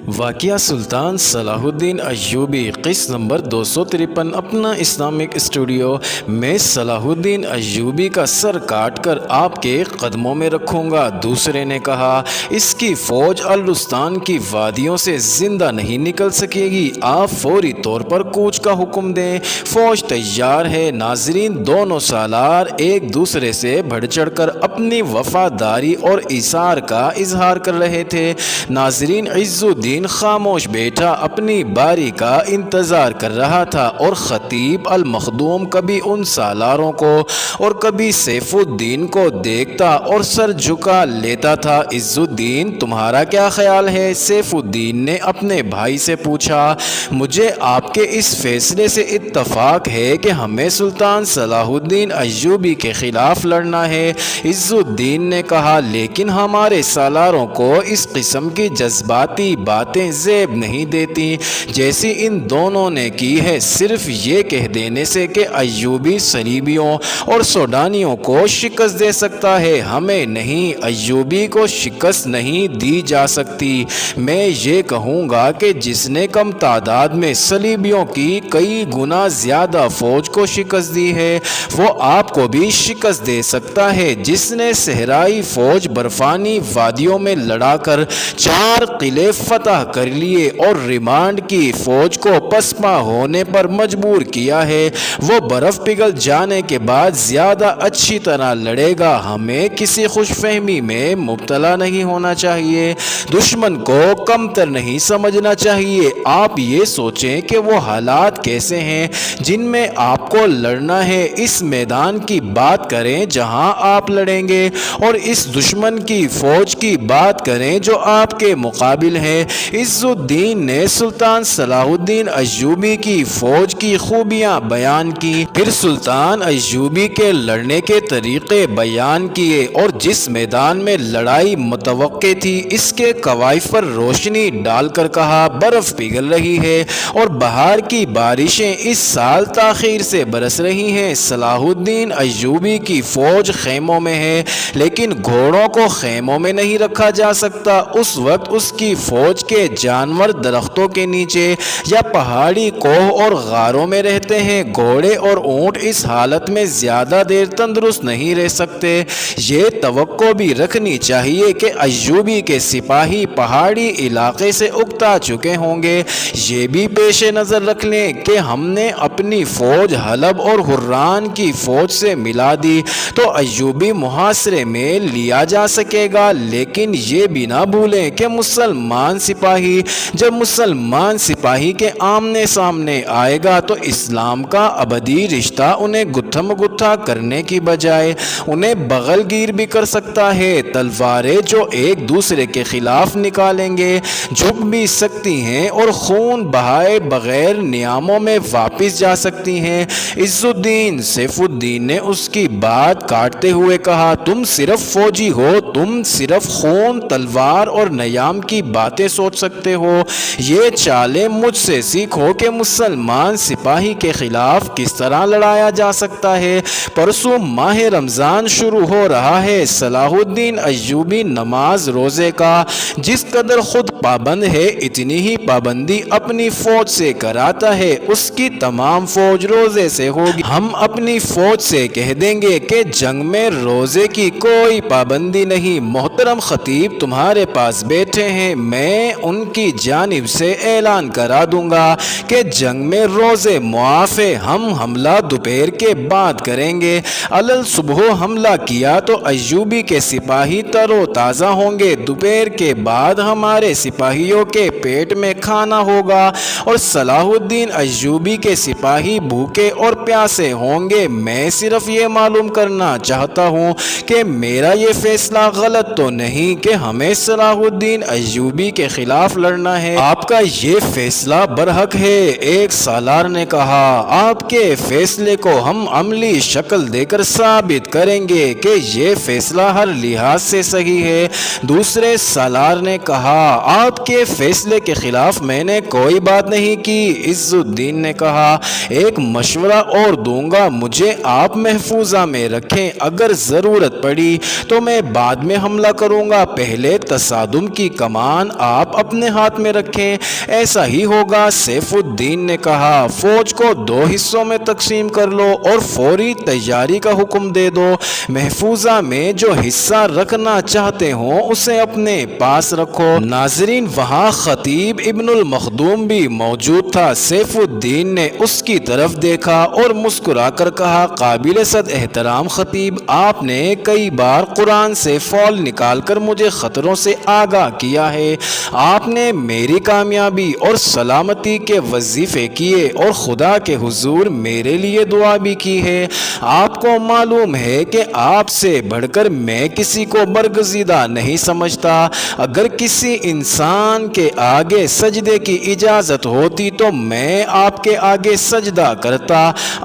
واقعہ سلطان صلاح الدین ایوبی قسط نمبر 253 اپنا اسلامک اسٹوڈیو میں صلاح الدین ایوبی کا سر کاٹ کر آپ کے قدموں میں رکھوں گا۔ دوسرے نے کہا اس کی فوج الرستان کی وادیوں سے زندہ نہیں نکل سکے گی، آپ فوری طور پر کوچ کا حکم دیں۔ فوج تیار ہے۔ ناظرین دونوں سالار ایک دوسرے سے بڑھ چڑھ کر اپنی وفاداری اور ایثار کا اظہار کر رہے تھے۔ ناظرین عز الدین خاموش بیٹھا اپنی باری کا انتظار کر رہا تھا اور خطیب المخدوم کبھی ان سالاروں کو اور کبھی سیف الدین کو دیکھتا اور سر جھکا لیتا تھا۔ عز الدین تمہارا کیا خیال ہے؟ سیف الدین نے اپنے بھائی سے پوچھا۔ مجھے آپ کے اس فیصلے سے اتفاق ہے کہ ہمیں سلطان صلاح الدین ایوبی کے خلاف لڑنا ہے، عز الدین نے کہا، لیکن ہمارے سالاروں کو اس قسم کی جذباتی باتیں زیب نہیں دیتی جیسی ان دونوں نے کی ہے۔ صرف یہ کہہ دینے سے کہ ایوبی صلیبیوں اور سوڈانیوں کو شکست دے سکتا ہے ہمیں نہیں، ایوبی کو شکست نہیں دی جا سکتی۔ میں یہ کہوں گا کہ جس نے کم تعداد میں صلیبیوں کی کئی گنا زیادہ فوج کو شکست دی ہے وہ آپ کو بھی شکست دے سکتا ہے۔ جس نے صحرائی فوج برفانی وادیوں میں لڑا کر 4 قلعے فتح کر لیے اور ریمانڈ کی فوج کو پسپا ہونے پر مجبور کیا ہے، وہ برف پگھل جانے کے بعد زیادہ اچھی طرح لڑے گا۔ ہمیں کسی خوش فہمی میں مبتلا نہیں ہونا چاہیے، دشمن کو کمتر نہیں سمجھنا چاہیے۔ آپ یہ سوچیں کہ وہ حالات کیسے ہیں جن میں آپ کو لڑنا ہے، اس میدان کی بات کریں جہاں آپ لڑیں گے اور اس دشمن کی فوج کی بات کریں جو آپ کے مقابل ہے۔ عز الدین نے سلطان صلاح الدین ایوبی کی فوج کی خوبیاں بیان کی، پھر سلطان ایوبی کے لڑنے کے طریقے بیان کیے اور جس میدان میں لڑائی متوقع تھی اس کے کوائف پر روشنی ڈال کر کہا، برف پگھل رہی ہے اور بہار کی بارشیں اس سال تاخیر سے برس رہی ہیں۔ صلاح الدین ایوبی کی فوج خیموں میں ہے لیکن گھوڑوں کو خیموں میں نہیں رکھا جا سکتا۔ اس وقت اس کی فوج کے جانور درختوں کے نیچے یا پہاڑی کوہ اور غاروں میں رہتے ہیں۔ گھوڑے اور اونٹ اس حالت میں زیادہ دیر تندرست نہیں رہ سکتے۔ یہ توقع بھی رکھنی چاہیے کہ ایوبی کے سپاہی پہاڑی علاقے سے اکتا چکے ہوں گے۔ یہ بھی پیش نظر رکھ لیں کہ ہم نے اپنی فوج حلب اور حران کی فوج سے ملا دی تو ایوبی محاصرے میں لیا جا سکے گا، لیکن یہ بھی نہ بھولیں کہ مسلمان سپاہی جب مسلمان سپاہی کے آمنے سامنے آئے گا تو اسلام کا ابدی رشتہ انہیں گتھم گتھا کرنے کی بجائے انہیں بغل گیر بھی کر سکتا ہے۔ تلواریں جو ایک دوسرے کے خلاف نکالیں گے جھک بھی سکتی ہیں اور خون بہائے بغیر نیاموں میں واپس جا سکتی ہیں۔ عز الدین سیف الدین نے اس کی بات کاٹتے ہوئے کہا، تم صرف فوجی ہو، تم صرف خون، تلوار اور نیام کی باتیں سوچ سکتے ہو۔ یہ چالیں مجھ سے سیکھو کہ مسلمان سپاہی کے خلاف کس طرح لڑایا جا سکتا ہے۔ پرسوں ماہ رمضان شروع ہو رہا ہے۔ صلاح الدین ایوبی نماز روزے کا جس قدر خود پابند ہے اتنی ہی پابندی اپنی فوج سے کراتا ہے، اس کی تمام فوج روزے سے ہوگی۔ ہم اپنی فوج سے کہہ دیں گے کہ جنگ میں روزے کی کوئی پابندی نہیں۔ محترم خطیب تمہارے پاس بیٹھے ہیں، میں ان کی جانب سے اعلان کرا دوں گا کہ جنگ میں روزے معاف ہے۔ ہم حملہ دوپہر کے بعد کریں گے۔ علل صبح حملہ کیا تو ایوبی کے سپاہی تر و تازہ ہوں گے، دوپہر کے بعد ہمارے سپاہیوں کے پیٹ میں کھانا ہوگا اور صلاح الدین ایوبی کے سپاہی بھوکے اور پیاسے ہوں گے۔ میں صرف یہ معلوم کرنا چاہتا ہوں کہ میرا یہ فیصلہ غلط تو نہیں کہ ہمیں صلاح الدین ایوبی کے خلاف لڑنا ہے۔ آپ کا یہ فیصلہ برحق ہے، ایک سالار نے کہا۔ آپ کے فیصلے کو ہم عملی شکل دے کر ثابت کریں گے کہ یہ فیصلہ ہر لحاظ سے صحیح ہے، دوسرے سالار نے کہا۔ آپ کے فیصلے کے خلاف میں نے کوئی بات نہیں کی۔ عز الدین نے کہا ایک مشورہ اور دوں گا، مجھے آپ محفوظہ میں رکھیں، اگر ضرورت پڑی تو میں بعد میں حملہ کروں گا، پہلے تصادم کی کمان آپ اپنے ہاتھ میں رکھیں، ایسا ہی ہوگا۔ سیف الدین نے کہا فوج کو 2 حصوں میں تقسیم کر لو اور فوری تیاری کا حکم دے دو، محفوظہ میں جو حصہ رکھنا چاہتے ہوں اسے اپنے پاس رکھو۔ ناظرین، وہاں خطیب ابن المخدوم بھی موجود تھا۔ سیف الدین نے اس کی طرف دیکھا اور مسکرا کر کہا قابل صد احترام خطیب، آپ نے کئی بار قرآن سے فول نکال کر مجھے خطروں سے آگاہ کیا ہے، آپ نے میری کامیابی اور سلامتی کے وظیفے کیے اور خدا کے حضور میرے لیے دعا بھی کی ہے۔ آپ کو معلوم ہے کہ آپ سے بڑھ کر میں کسی کو برگزیدہ نہیں سمجھتا، اگر کسی انسان کے آگے سجدے کی اجازت ہوتی تو میں آپ کے آگے سجدہ کرتا۔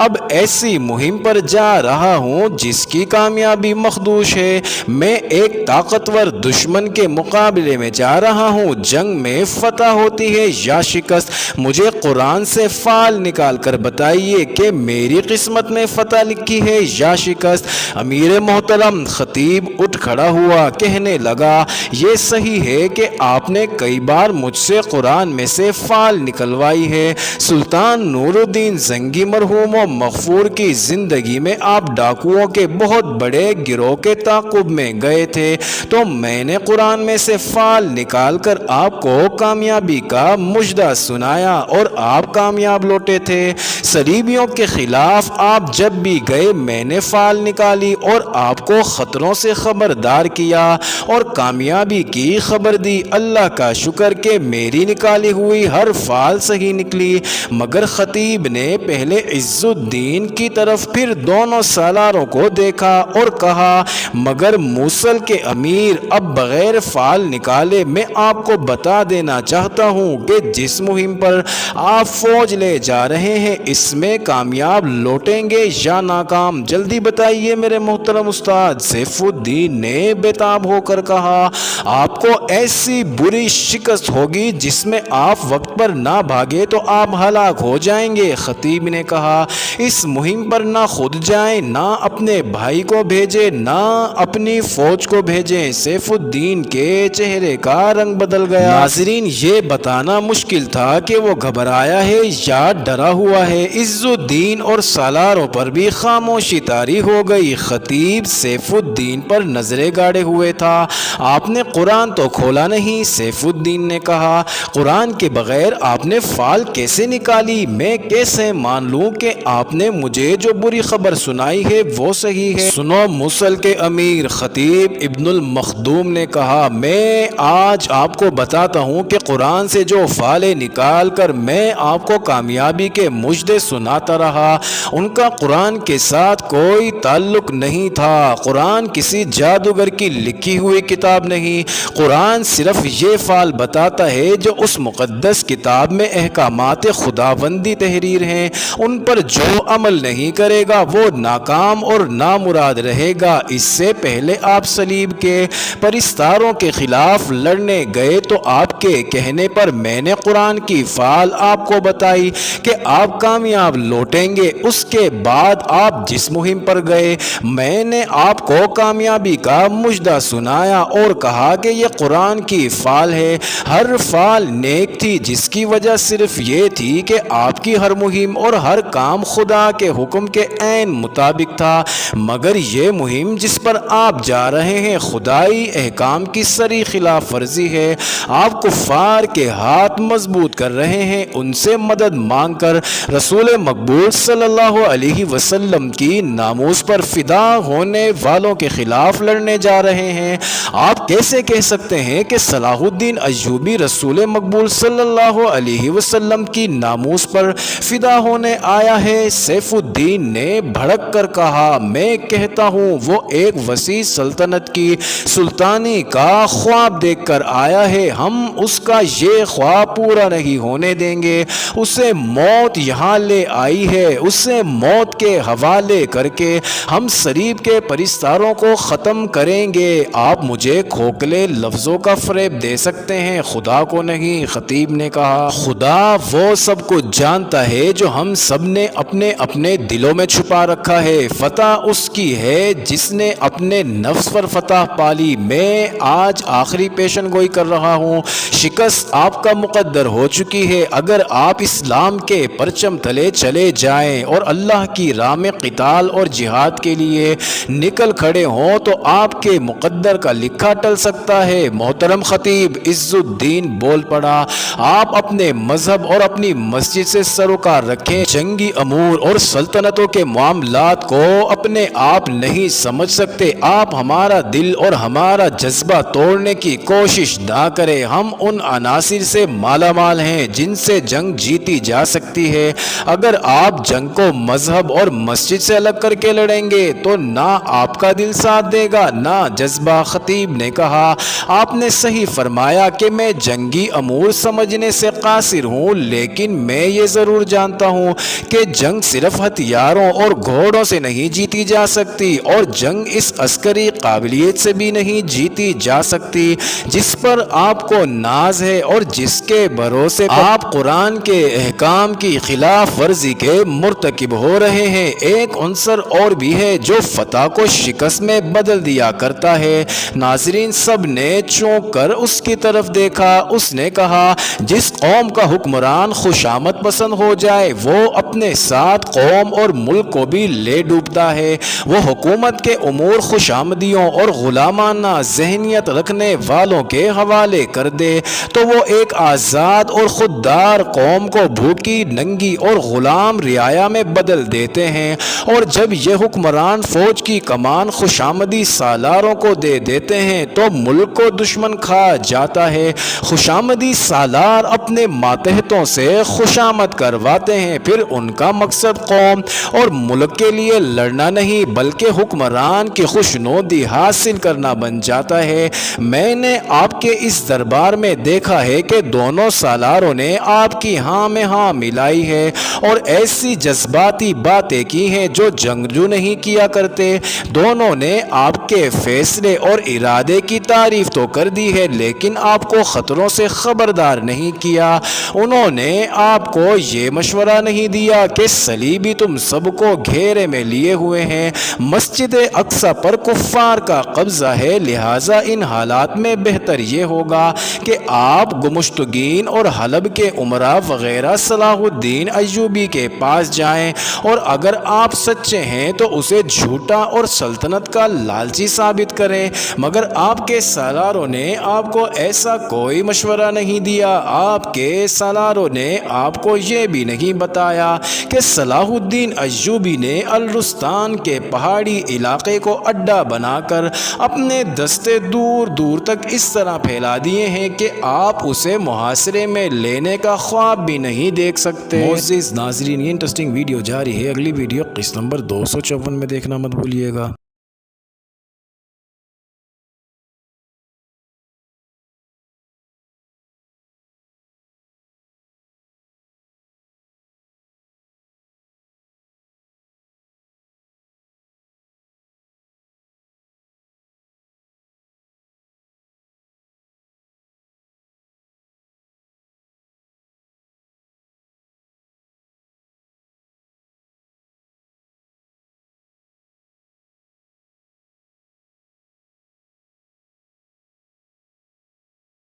اب ایسی مہم پر جا رہا ہوں جس کی کامیابی مخدوش ہے، میں ایک طاقتور دشمن کے مقابلے میں جا رہا ہوں، جنگ میں فتح ہوتی ہے یا شکست، مجھے قرآن سے فال نکال کر بتائیے کہ میری قسمت میں فتح لکھی ہے یا شکست۔ امیر محترم خطیب اٹھ کھڑا ہوا، کہنے لگا یہ صحیح ہے کہ آپ نے کئی بار مجھ سے قرآن میں سے فال نکلوائی ہے، سلطان نور الدین زنگی مرحوم و مغفور کی زندگی میں آپ ڈاکوؤں کے بہت بڑے گروہ کے تعاقب میں گئے تھے، تو میں نے قرآن میں سے فال نکال کر آپ کو کامیابی کا مژدہ سنایا اور آپ کامیاب لوٹے تھے۔ صلیبیوں کے خلاف آپ جب بھی گئے میں نے فال نکالی اور آپ کو خطروں سے خبردار کیا اور کامیابی کی خبر دی، اللہ کا شکر کہ میری نکالی ہوئی ہر فال صحیح نکلی۔ مگر خطیب نے پہلے عز الدین کی طرف پھر دونوں سالاروں کو دیکھا اور کہا مگر موصل کے امیر، اب بغیر فال نکالے میں آپ کو بتا دینا چاہتا ہوں کہ جس مہم پر آپ فوج لے جا رہے ہیں اس میں کامیاب لوٹیں گے یا ناکام، جلدی بتائیے میرے محترم استاد۔ سیف الدین نے بےتاب ہو کر کہا آپ کو ایسی بری شکست ہوگی جس میں آپ وقت پر نہ بھاگے تو آپ ہلاک ہو جائیں گے۔ خطیب نے کہا اس مہم پر نہ خود جائیں، نہ اپنے بھائی کو بھیجیں، نہ اپنی فوج کو بھیجیں۔ سیف الدین کے چہرے کا رنگ بدل گیا۔ ناظرین، یہ بتانا مشکل تھا کہ وہ گھبرایا ہے یا ڈرا ہوا ہے۔ عز الدین اور سالاروں پر بھی خاموشی طاری ہو گئی۔ خطیب سیف الدین پر نظریں گاڑے ہوئے تھا۔ آپ نے قرآن تو کھولا نہیں؟ سیف الدین نے کہا قرآن کے بغیر آپ نے فال کیسے نکالی؟ میں کیسے مان لوں کہ آپ نے مجھے جو بری خبر سنائی ہے وہ صحیح ہے؟ سنو موصل کے امیر، خطیب ابن المخدوم نے کہا میں آج آپ کو بتاتا ہوں کہ قرآن سے جو فالیں نکال کر میں آپ کو کامیابی کے مژدے سناتا رہا ان کا قرآن کے ساتھ کوئی تعلق نہیں تھا۔ قرآن کسی جادوگر کی لکھی ہوئی کتاب نہیں، قرآن صرف یہ فال بتاتا ہے جو اس مقدس کتاب میں احکامات خداوندی تحریر ہیں، ان پر جو عمل نہیں کرے گا وہ ناکام اور نامراد رہے گا۔ اس سے پہلے آپ صلیب کے پرستاروں کے خلاف لڑنے گئے تو آپ کے کہنے پر میں نے قرآن کی فال آپ کو بتائی کہ آپ کامیاب لوٹیں گے۔ اس کے بعد آپ جس مہم پر گئے میں نے آپ کو کامیابی کا مژدہ سنایا اور کہا کہ یہ قرآن کی فال ہے، ہر فال نیک تھی جس کی وجہ صرف یہ تھی کہ آپ کی ہر مہم اور ہر کام خدا کے حکم کے عین مطابق تھا، مگر یہ مہم جس پر آپ جا رہے ہیں خدائی احکام کی سری خلاف ورزی ہے۔ آپ کفار کے ہاتھ مضبوط کر رہے ہیں، ان سے مدد مانگ کر رسول مقبول صلی اللہ علیہ وسلم کی ناموس پر فدا ہونے والوں کے خلاف لڑنے جا رہے ہیں۔ آپ کیسے کہہ سکتے ہیں کہ صلاح الدین ایوبی رسول مقبول صلی اللہ علیہ وسلم کی ناموس پر فدا ہونے آیا ہے؟ سیف الدین نے بھڑک کر کہا میں کہتا ہوں وہ ایک وسیع سلطنت کی سلطانی کا خواب دیکھ کر آیا ہے، ہم اس کا یہ خواب پورا نہیں ہونے دیں گے۔ اسے موت یہاں لے آئی ہے، اسے موت کے حوالے کر کے ہم صلیب کے پرستاروں کو ختم کریں گے۔ آپ مجھے کھوکھلے لفظوں کا فریب دے سکتے ہیں، خدا کو نہیں۔ خطیب نے کہا خدا وہ سب کچھ جانتا ہے جو ہم سب نے اپنے اپنے دلوں میں چھپا رکھا ہے، فتح اس کی ہے جس نے اپنے نفس پر فتح پالی۔ میں آج آخری پیشن گوئی کر رہا ہوں، شکست آپ کا مقدر ہو چکی ہے۔ اگر آپ اسلام کے پرچم تلے چلے جائیں اور اللہ کی راہ میں قتال اور جہاد کے لیے نکل کھڑے ہوں تو آپ کے مقدر کا لکھا ٹل سکتا ہے۔ محترم خطیب عز الدین بول پڑا، آپ اپنے مذہب اور اپنی مسجد سے سروکار رکھیں، جنگی امور اور سلطنتوں کے معاملات کو اپنے آپ نہیں سمجھ سکتے۔ آپ ہمارا دل اور ہمارا جذبہ توڑنے کی کوشش نہ کریں، ہم ان عناصر سے مالا مال ہیں جن سے جنگ جیتی جا سکتی ہے۔ اگر آپ جنگ کو مذہب اور مسجد سے الگ کر کے لڑیں گے تو نہ آپ کا دل ساتھ دے گا نہ جذبہ۔ خطیب نے کہا آپ نے صحیح فرمایا کہ میں جنگی امور سمجھنے سے قاصر ہوں، لیکن میں یہ ضرور جانتا ہوں کہ جنگ صرف ہتھیاروں اور گھوڑوں سے نہیں جیتی جا سکتی، اور جنگ اس عسکری قابلیت سے بھی نہیں جیتی جا سکتی جس پر آپ کو ناز ہے اور جس کے بھروسے آپ قرآن کے احکام کی خلاف ورزی کے مرتکب ہو رہے ہیں۔ ایک عنصر اور بھی ہے جو فتح کو شکست میں بدل دیا کرتا ہے۔ ناظرین سب نے چونک کر اس کی طرف دیکھا۔ اس نے کہا جس قوم کا حکمران خوشامد پسند ہو جائے وہ اپنے ساتھ قوم اور ملک کو بھی لے ڈوبتا ہے۔ وہ حکومت کے امور خوشامدیوں اور غلامانہ ذہنیت رکھنے والوں کے حوالے کر دے تو وہ ایک آزاد اور خوددار قوم کو بھوکی، ننگی اور غلام رعایا میں بدل دیتے ہیں، اور جب یہ حکمران فوج کی کمان خوشامدی سالاروں کو دے دیتے ہیں تو ملک کو دشمن کھا جاتا ہے۔ خوشامدی سالار اپنے ماتحتوں سے خوشامد کرواتے ہیں، پھر ان کا مقصد قوم اور ملک کے لیے لڑنا نہیں بلکہ حکمران کی خوشنودی حاصل کرنا بن جاتا ہے۔ میں نے آپ کے اس دربار میں دیکھا ہے کہ دونوں سالاروں نے آپ کی ہاں میں ہاں ملائی ہے اور ایسی جذباتی باتیں کی ہیں جو جنگجو نہیں کیا کرتے۔ دونوں نے آپ کے فیصلے اور ارادے کی تعریف تو کر دی ہے لیکن آپ کو خطروں سے خبردار نہیں کیا۔ انہوں نے آپ کو یہ مشورہ نہیں دیا کہ صلیبی تم سب کو گھیرے میں لیے ہوئے ہیں، مسجد اقصی پر کفار کا قبضہ ہے، لہٰذا ان حالات میں بہتر یہ ہوگا کہ آپ گمشتگین اور حلب کے امراء وغیرہ صلاح الدین ایوبی کے پاس جائیں، اور اگر آپ سچے ہیں تو اسے جھوٹا اور سلطنت کا لالچی ثابت کریں۔ مگر آپ کے سالاروں نے آپ کو ایسا کوئی مشورہ نہیں دیا۔ آپ کے سالاروں نے آپ کو یہ بھی نہیں بتایا کہ صلاح الدین ایوبی نے الرستان کے پہاڑی علاقے کو اڈا بنا کر اپنے دستے دور دور تک اس طرح پھیلا دیے ہیں کہ آپ اسے محاصرے میں لینے کا خواب بھی نہیں دیکھ سکتے۔ معزز ناظرین، یہ انٹرسٹنگ ویڈیو جاری ہے، اگلی ویڈیو قسط نمبر 254 میں دیکھنا مت بھولیے گا۔